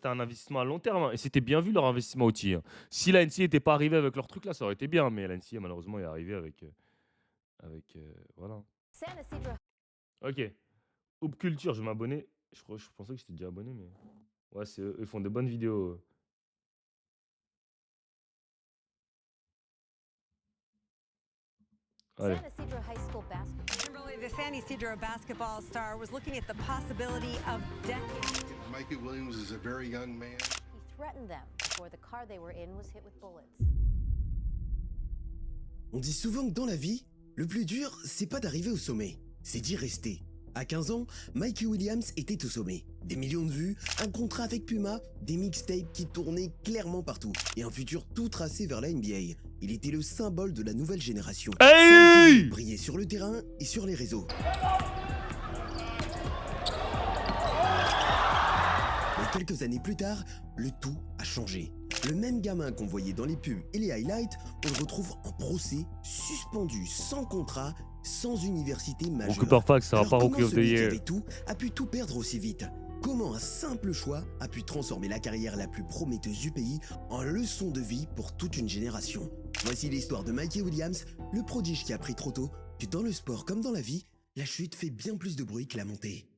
c'était un investissement à long terme, hein, et c'était bien vu leur investissement outil, hein. Si la NCA était pas arrivée avec leur truc là, ça aurait été bien, mais la NCA malheureusement est arrivée voilà. San Isidro OK. Hoop Culture, je vais m'abonner. Je pensais que j'étais déjà abonné, mais ouais, c'est eux, ils font de bonnes vidéos, Allez. San Isidro High School basketball. Kimberly, the San Ysidro basketball star was looking at the possibility of decades. Mikey Williams is a very young man. He threatened them before the car they were in was hit with bullets. On dit souvent que dans la vie, le plus dur, c'est pas d'arriver au sommet, c'est d'y rester. À 15 ans, Mikey Williams était au sommet. Des millions de vues, un contrat avec Puma, des mixtapes qui tournaient clairement partout et un futur tout tracé vers la NBA. Il était le symbole de la nouvelle génération. Celle qui Hey! brillait sur le terrain et sur les réseaux. Mais quelques années plus tard, le tout a changé. Le même gamin qu'on voyait dans les pubs et les highlights, on le retrouve en procès, suspendu, sans contrat, sans université Bon, majeure. Cooper Flag, ça va Alors pas comment Rookie of the celui qui Year. avait tout a pu tout perdre aussi vite? Comment un simple choix a pu transformer la carrière la plus prometteuse du pays en leçon de vie pour toute une génération? Voici l'histoire de Mikey Williams, le prodige qui a appris trop tôt que dans le sport comme dans la vie, la chute fait bien plus de bruit que la montée.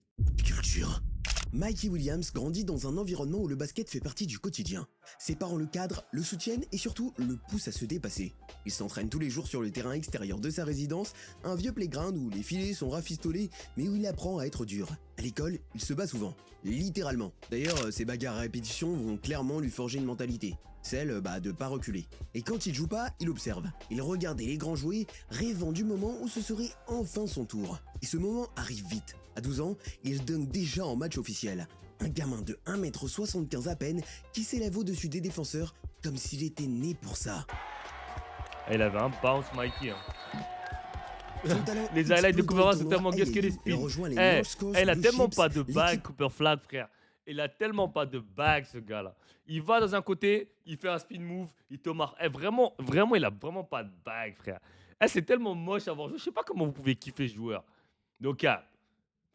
Culture. Mikey Williams grandit dans un environnement où le basket fait partie du quotidien. Ses parents le cadrent, le soutiennent et surtout le poussent à se dépasser. Il s'entraîne tous les jours sur le terrain extérieur de sa résidence, un vieux playground où les filets sont rafistolés, mais où il apprend à être dur. À l'école, il se bat souvent, littéralement. D'ailleurs, ses bagarres à répétition vont clairement lui forger une mentalité. Celle de pas reculer. Et quand il joue pas, il observe. Il regardait les grands jouer, rêvant du moment où ce serait enfin son tour. Et ce moment arrive vite. À 12 ans, il dunk déjà en match officiel. Un gamin de 1m75 à peine qui s'élève au-dessus des défenseurs comme s'il était né pour ça. Ah, il avait un bounce Mikey, hein. Son talent Les highlights de explose dans Cooper les Flag sont tournois tellement gays que les AAU et spins. rejoint les Eh, North Coast il a Blue tellement Chips, pas de bague, l'équipe Cooper Flag, frère. Il a tellement pas de bague, ce gars-là. Il va dans un côté, il fait un spin move, il te marque. Eh, vraiment, vraiment, il a vraiment pas de bague, frère. Eh, c'est tellement moche à voir jouer. Je sais pas comment vous pouvez kiffer ce joueur. Donc,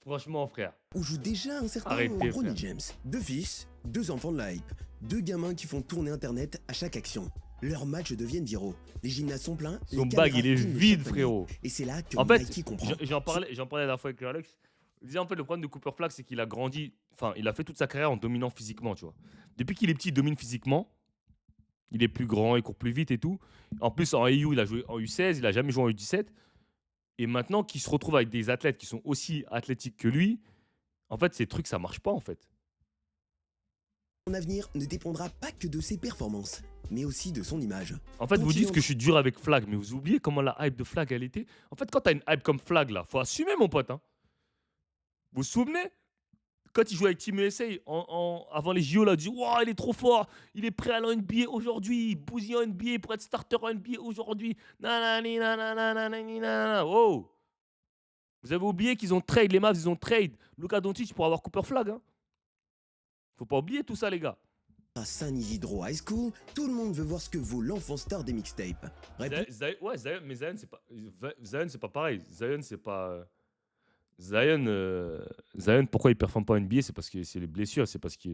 franchement, frère, où joue déjà un certain arrêtez, Bronny frère. James. Deux fils, deux enfants de la hype, deux gamins qui font tourner Internet à chaque action. Leurs matchs deviennent viraux. Les gymnases sont pleins, Son les bague, caméras il est filment vide, chaque panier. frérot. Et c'est là que En fait, Mikey comprend. j'en parlais la dernière fois avec Alex. Je disais, en fait, le problème de Cooper Flag, c'est qu'il a grandi, enfin, il a fait toute sa carrière en dominant physiquement, tu vois. Depuis qu'il est petit, il domine physiquement. Il est plus grand, il court plus vite et tout. En plus, en AU, il a joué en U16, il a jamais joué en U17. Et maintenant qu'il se retrouve avec des athlètes qui sont aussi athlétiques que lui, en fait, ces trucs, ça marche pas, en fait. Son avenir ne dépendra pas que de ses performances, mais aussi de son image. En fait, Quand vous il dites que entre- je suis dur avec Flag, mais vous oubliez comment la hype de Flag, elle était. En fait, quand t'as une hype comme Flag, là, faut assumer, mon pote, hein. Vous vous souvenez? Quand il jouait avec Team USA avant les JO, là, il dit Waouh, il est trop fort, il est prêt à aller en NBA aujourd'hui, il bousille en NBA pour être starter en NBA aujourd'hui. Nanani, nanananani, nanana. Wow! Vous avez oublié qu'ils ont trade, les Mavs, ils ont trade Luka Doncic pour avoir Cooper Flag, hein. Faut pas oublier tout ça, les gars. À San Isidro High School, tout le monde veut voir ce que vaut l'enfant star des mixtapes. Réponse Ouais, Zion, mais Zion, c'est pas pareil. Zion, c'est pas. Zion, pourquoi il performe pas en NBA? C'est parce que c'est les blessures. C'est parce que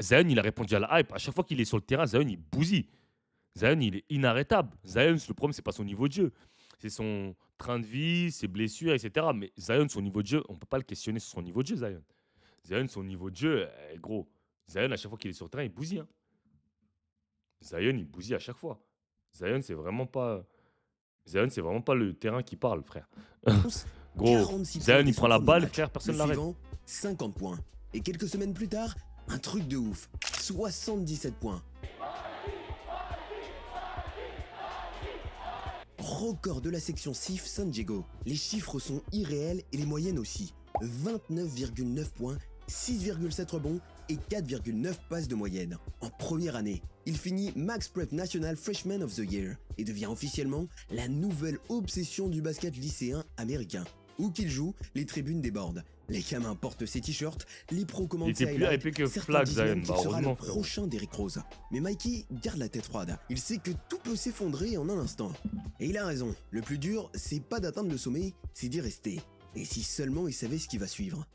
Zion, il a répondu à la hype. À chaque fois qu'il est sur le terrain, Zion, il bousille. Zion, il est inarrêtable. Zion, le problème, c'est pas son niveau de jeu. C'est son train de vie, ses blessures, etc. Mais Zion, son niveau de jeu, on peut pas le questionner sur son niveau de jeu, Zion. Zion, son niveau de jeu, gros. Zion, à chaque fois qu'il est sur le terrain, il bousille, hein. Zion, il bousille à chaque fois. Zion, c'est vraiment pas. Zion, c'est vraiment pas le terrain qui parle, frère. Gros, 46 Zion, points dès il son prend la premier balle, match. frère, personne Le l'arrête. suivant, 50 points. Et quelques semaines plus tard, un truc de ouf, 77 points. Record de la section SIF San Diego. Les chiffres sont irréels et les moyennes aussi. 29,9 points, 6,7 rebonds et 4,9 passes de moyenne. En première année, il finit Max Prep National Freshman of the Year et devient officiellement la nouvelle obsession du basket lycéen américain. Où qu'il joue, les tribunes débordent. Les gamins portent ses t-shirts, les pros Il commandent était ses plus highlights, hypé que certains Flag, disent Zion. même qu'il Bah, sera le heureusement, frérot. prochain d'Eric Rose. Mais Mikey garde la tête froide. Il sait que tout peut s'effondrer en un instant. Et il a raison. Le plus dur, c'est pas d'atteindre le sommet, c'est d'y rester. Et si seulement il savait ce qui va suivre.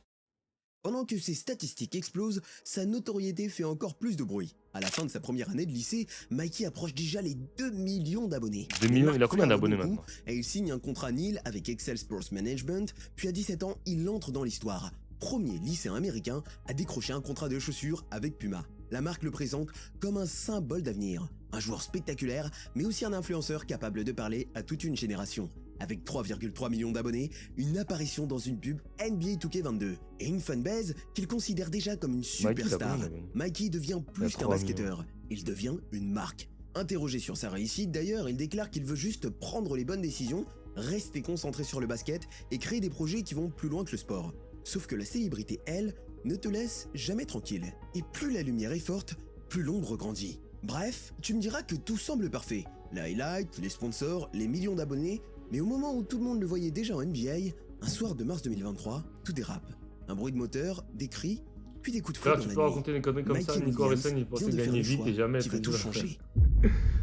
Pendant que ses statistiques explosent, sa notoriété fait encore plus de bruit. À la fin de sa première année de lycée, Mikey approche déjà les 2 millions d'abonnés. 2 millions, il a combien d'abonnés maintenant? Et il signe un contrat nil avec Excel Sports Management, puis à 17 ans, il entre dans l'histoire. Premier lycéen américain à décrocher un contrat de chaussures avec Puma. La marque le présente comme un symbole d'avenir. Un joueur spectaculaire, mais aussi un influenceur capable de parler à toute une génération. Avec 3,3 millions d'abonnés, une apparition dans une pub NBA 2K22 et une fanbase qu'il considère déjà comme une superstar. Mikey devient plus qu'un basketteur, il devient une marque. Interrogé sur sa réussite d'ailleurs, il déclare qu'il veut juste prendre les bonnes décisions, rester concentré sur le basket et créer des projets qui vont plus loin que le sport. Sauf que la célébrité, elle, ne te laisse jamais tranquille. Et plus la lumière est forte, plus l'ombre grandit. Bref, tu me diras que tout semble parfait. Les highlights, les sponsors, les millions d'abonnés, mais au moment où tout le monde le voyait déjà en NBA, un soir de mars 2023, tout dérape. Un bruit de moteur, des cris, puis des coups de feu dans la nuit. Tu peux raconter des conneries comme ça, Mikey Nico Williams Harrison, il pensait vient de faire gagner le vite choix et jamais qui va être tout tout changer.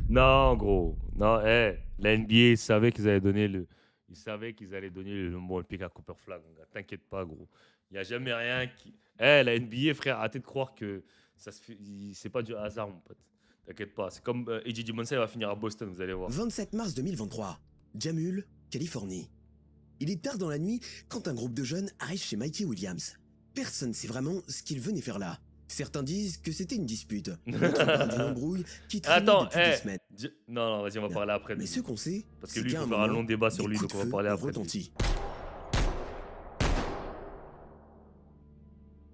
Non, gros. Non, la NBA, ils savaient qu'ils allaient donner le... Ils savaient qu'ils allaient donner le number one pick à Cooper Flag. T'inquiète pas, gros. Il n'y a jamais rien qui... la NBA, frère, arrêtez de croire que ça se fait... c'est pas du hasard, mon pote. T'inquiète pas. C'est comme Eddie Monson, il va finir à Boston, vous allez voir. 27 mars 2023, Jamul, Californie. Il est tard dans la nuit quand un groupe de jeunes arrive chez Mikey Williams. Personne ne sait vraiment ce qu'il venait faire là. Certains disent que c'était une dispute, d'autres parlent d'une embrouille qui traînait depuis des semaines. Non, vas-y, on va parler après. Mais ce qu'on sait, parce que c'est lui, il qu'à faut un faire un moment, long débat sur des lui, coups donc on de va feu parler ont après. retenti.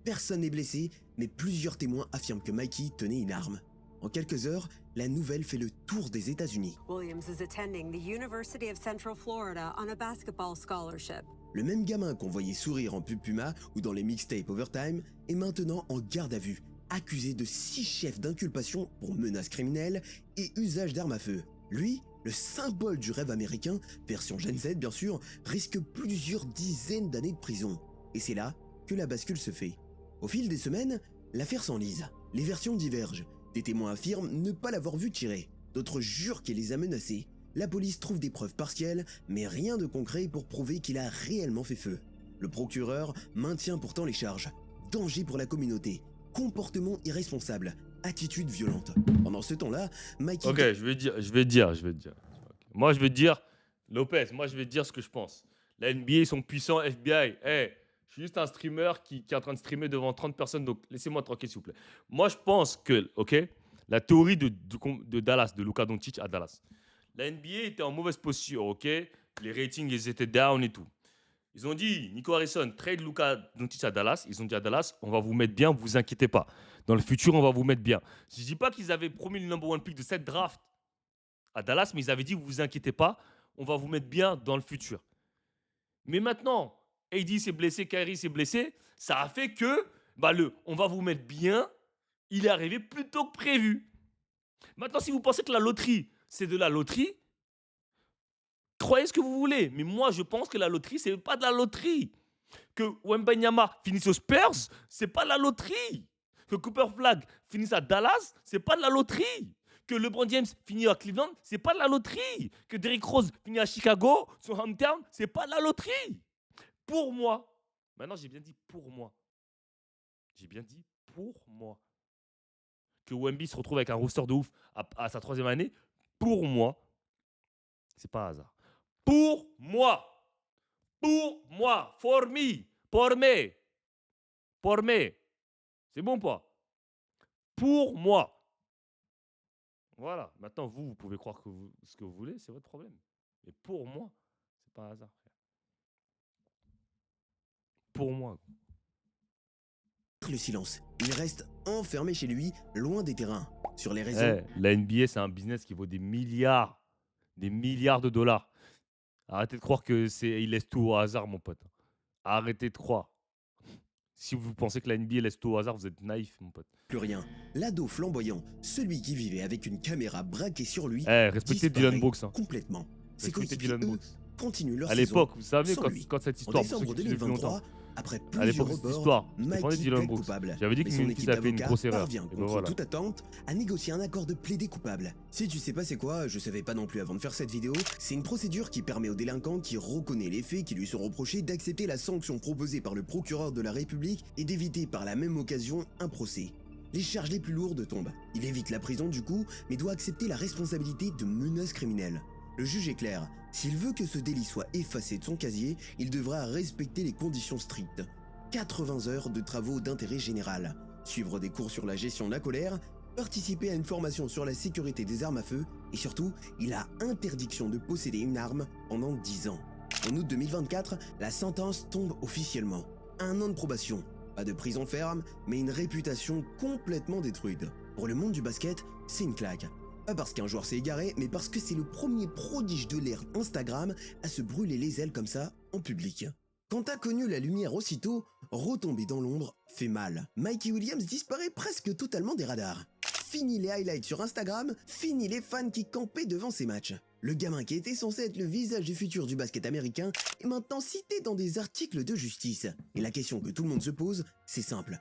Personne n'est blessé, mais plusieurs témoins affirment que Mikey tenait une arme. En quelques heures, la nouvelle fait le tour des États-Unis. Williams is attending the University of Central Florida on a basketball scholarship. Le même gamin qu'on voyait sourire en pub Puma ou dans les mixtapes Overtime est maintenant en garde à vue, accusé de 6 chefs d'inculpation pour menaces criminelles et usage d'armes à feu. Lui, le symbole du rêve américain, version Gen Z bien sûr, risque plusieurs dizaines d'années de prison. Et c'est là que la bascule se fait. Au fil des semaines, l'affaire s'enlise. Les versions divergent. Des témoins affirment ne pas l'avoir vu tirer. D'autres jurent qu'il les a menacés. La police trouve des preuves partielles, mais rien de concret pour prouver qu'il a réellement fait feu. Le procureur maintient pourtant les charges. Danger pour la communauté, comportement irresponsable, attitude violente. Pendant ce temps-là, Mikey... Ok, je vais te dire. Moi, je vais te dire, Lopez, je vais te dire ce que je pense. La NBA, ils sont puissants, FBI. Je suis juste un streamer qui est en train de streamer devant 30 personnes, donc laissez-moi tranquille, s'il vous plaît. Moi, je pense que, la théorie de Dallas, de Luka Doncic à Dallas. La NBA était en mauvaise posture, les ratings, ils étaient down et tout. Ils ont dit, Nico Harrison, trade Luka Doncic à Dallas. Ils ont dit à Dallas, on va vous mettre bien, vous inquiétez pas. Dans le futur, on va vous mettre bien. Je ne dis pas qu'ils avaient promis le number one pick de cette draft à Dallas, mais ils avaient dit, vous inquiétez pas, on va vous mettre bien dans le futur. Mais maintenant, AD s'est blessé, Kyrie s'est blessé, ça a fait que on va vous mettre bien, il est arrivé plus tôt que prévu. Maintenant, si vous pensez que la loterie, c'est de la loterie, croyez ce que vous voulez. Mais moi, je pense que la loterie, c'est pas de la loterie. Que Wembanyama finisse aux Spurs, c'est pas de la loterie. Que Cooper Flag finisse à Dallas, c'est pas de la loterie. Que LeBron James finisse à Cleveland, c'est pas de la loterie. Que Derrick Rose finisse à Chicago, son hometown, c'est pas de la loterie. Pour moi, maintenant j'ai bien dit pour moi. Que Wemby se retrouve avec un roster de ouf à sa 3e année, pour moi, c'est pas un hasard. Pour moi, for me. C'est bon ou pas? Pour moi. Voilà. Maintenant, vous pouvez croire ce que vous voulez, c'est votre problème. Mais pour moi, c'est pas un hasard. Pour moi. Le silence. Il reste enfermé chez lui, loin des terrains. Sur les réseaux... La NBA, c'est un business qui vaut des milliards de dollars. Arrêtez de croire il laisse tout au hasard, mon pote. Arrêtez de croire. Si vous pensez que la NBA laisse tout au hasard, vous êtes naïf, mon pote. Plus rien. L'ado flamboyant, celui qui vivait avec une caméra braquée sur lui, respectez Dylan Brooks. complètement. Ses Respectez coéquipiers, Dylan eux, Brooks. continuent leur À saison l'époque, vous savez, sans lui. quand cette En histoire, décembre pour ceux qui suivent depuis 2023, longtemps, Après À l'époque, plusieurs cette reports, histoire, je défendais Mikey Dylan plaide Brooks. coupable. J'avais dit Mais que son Memphis équipe a fait une d'avocats grosse erreur. parvient, Et ben contre voilà. toute attente, à négocier un accord de plaider coupable. Si tu sais pas c'est quoi, je savais pas non plus avant de faire cette vidéo, c'est une procédure qui permet au délinquant qui reconnaît les faits qui lui sont reprochés d'accepter la sanction proposée par le procureur de la République et d'éviter par la même occasion un procès. Les charges les plus lourdes tombent. Il évite la prison du coup, mais doit accepter la responsabilité de menaces criminelles. Le juge est clair, s'il veut que ce délit soit effacé de son casier, il devra respecter les conditions strictes. 80 heures de travaux d'intérêt général, suivre des cours sur la gestion de la colère, participer à une formation sur la sécurité des armes à feu, et surtout, il a interdiction de posséder une arme pendant 10 ans. En août 2024, la sentence tombe officiellement. 1 an de probation. Pas de prison ferme, mais une réputation complètement détruite. Pour le monde du basket, c'est une claque. Pas parce qu'un joueur s'est égaré, mais parce que c'est le premier prodige de l'ère Instagram à se brûler les ailes comme ça en public. Quand t'as connu la lumière aussitôt, retomber dans l'ombre fait mal. Mikey Williams disparaît presque totalement des radars. Fini les highlights sur Instagram, fini les fans qui campaient devant ses matchs. Le gamin qui était censé être le visage du futur du basket américain est maintenant cité dans des articles de justice. Et la question que tout le monde se pose, c'est simple.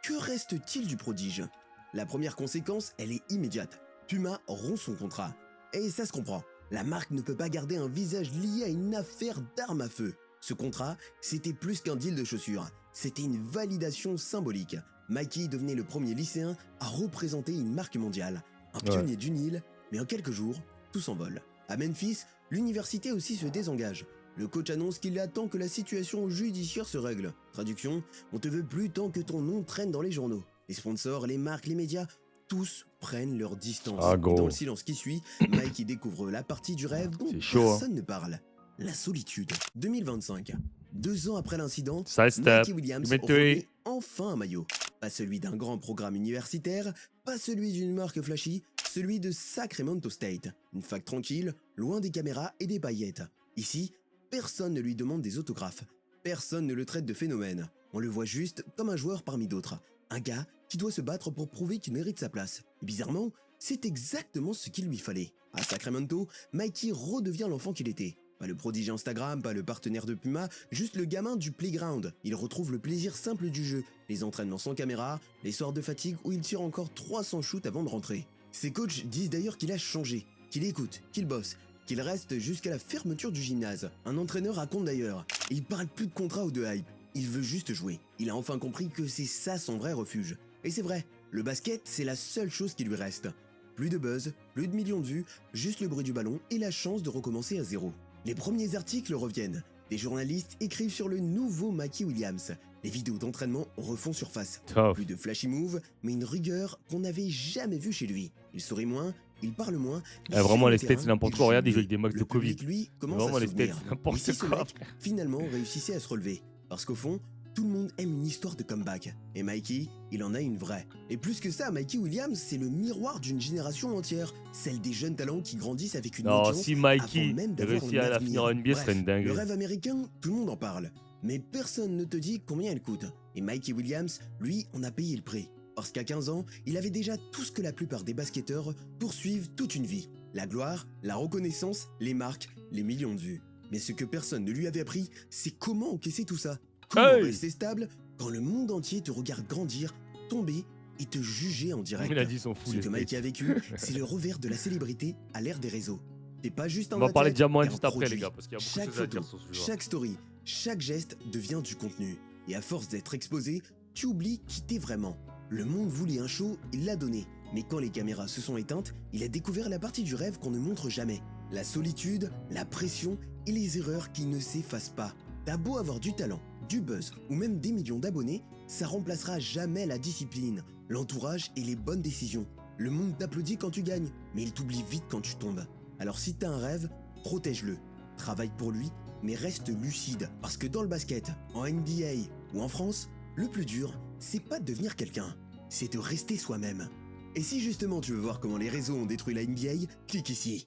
Que reste-t-il du prodige? La première conséquence, elle est immédiate. Puma rompt son contrat. Et ça se comprend. La marque ne peut pas garder un visage lié à une affaire d'armes à feu. Ce contrat, c'était plus qu'un deal de chaussures. C'était une validation symbolique. Mikey devenait le premier lycéen à représenter une marque mondiale. Un pionnier du Nil, mais en quelques jours, tout s'envole. À Memphis, l'université aussi se désengage. Le coach annonce qu'il attend que la situation judiciaire se règle. Traduction, on te veut plus tant que ton nom traîne dans les journaux. Les sponsors, les marques, les médias, tous prennent leur distance. Ah, Et gros. dans le silence qui suit, Mikey découvre la partie du rêve dont C'est chaud, hein. personne ne parle. La solitude. 2025. 2 ans après l'incident, Ça step. Mikey Williams Give me to remet it. enfin un maillot. Pas celui d'un grand programme universitaire, pas celui d'une marque flashy, celui de Sacramento State. Une fac tranquille, loin des caméras et des paillettes. Ici, personne ne lui demande des autographes. Personne ne le traite de phénomène. On le voit juste comme un joueur parmi d'autres. Un gars qui doit se battre pour prouver qu'il mérite sa place. Et bizarrement, c'est exactement ce qu'il lui fallait. À Sacramento, Mikey redevient l'enfant qu'il était. Pas le prodige Instagram, pas le partenaire de Puma, juste le gamin du playground. Il retrouve le plaisir simple du jeu, les entraînements sans caméra, les soirs de fatigue où il tire encore 300 shoots avant de rentrer. Ses coachs disent d'ailleurs qu'il a changé, qu'il écoute, qu'il bosse, qu'il reste jusqu'à la fermeture du gymnase. Un entraîneur raconte d'ailleurs, il parle plus de contrat ou de hype, il veut juste jouer. Il a enfin compris que c'est ça son vrai refuge. Et c'est vrai, le basket c'est la seule chose qui lui reste. Plus de buzz, plus de millions de vues, juste le bruit du ballon et la chance de recommencer à zéro. Les premiers articles reviennent. Des journalistes écrivent sur le nouveau Mikey Williams. Les vidéos d'entraînement refont surface. Tough. Plus de flashy moves, mais une rigueur qu'on n'avait jamais vue chez lui. Il sourit moins, il parle moins. mais Vraiment, sur le les States, terrain, c'est n'importe il quoi. joue Regarde, ils mieux. jouent avec des mecs Le de Covid. public, lui, commence Vraiment, à les s'ouvrir. States, c'est n'importe Et si ce quoi. mec, finalement, réussissait à se relever. Parce qu'au fond, tout le monde aime une histoire de comeback. Et Mikey, il en a une vraie. Et plus que ça, Mikey Williams, c'est le miroir d'une génération entière. Celle des jeunes talents qui grandissent avec une Non, audience si avant Mikey même d'avoir réussit un à la avenir. finir en NBA, ce serait Bref, une dinguerie. le rêve américain, tout le monde en parle. Mais personne ne te dit combien il coûte. Et Mikey Williams, lui, en a payé le prix. Parce qu'à 15 ans, il avait déjà tout ce que la plupart des basketteurs poursuivent toute une vie. La gloire, la reconnaissance, les marques, les millions de vues. Mais ce que personne ne lui avait appris, c'est comment encaisser tout ça. Comment Hey rester stable quand le monde entier te regarde grandir, tomber et te juger en direct. Il a dit son fou. Ce les que States. Mikey a vécu, c'est le revers de la célébrité à l'ère des réseaux. T'es pas juste un On va parler de athlète, diamant t'es un juste après, les produit. gars, parce qu'il y a beaucoup Chaque de choses à photo, dire sur ce joueur. chaque story, chaque geste devient du contenu. Et à force d'être exposé, tu oublies qui t'es vraiment. Le monde voulait un show, il l'a donné. Mais quand les caméras se sont éteintes, il a découvert la partie du rêve qu'on ne montre jamais. La solitude, la pression et les erreurs qui ne s'effacent pas. T'as beau avoir du talent, du buzz ou même des millions d'abonnés, ça remplacera jamais la discipline, l'entourage et les bonnes décisions. Le monde t'applaudit quand tu gagnes, mais il t'oublie vite quand tu tombes. Alors si t'as un rêve, protège-le. Travaille pour lui, mais reste lucide. Parce que dans le basket, en NBA ou en France, le plus dur, c'est pas de devenir quelqu'un, c'est de rester soi-même. Et si justement tu veux voir comment les réseaux ont détruit la NBA, clique ici.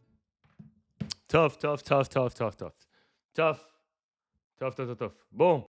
Tough. Bon.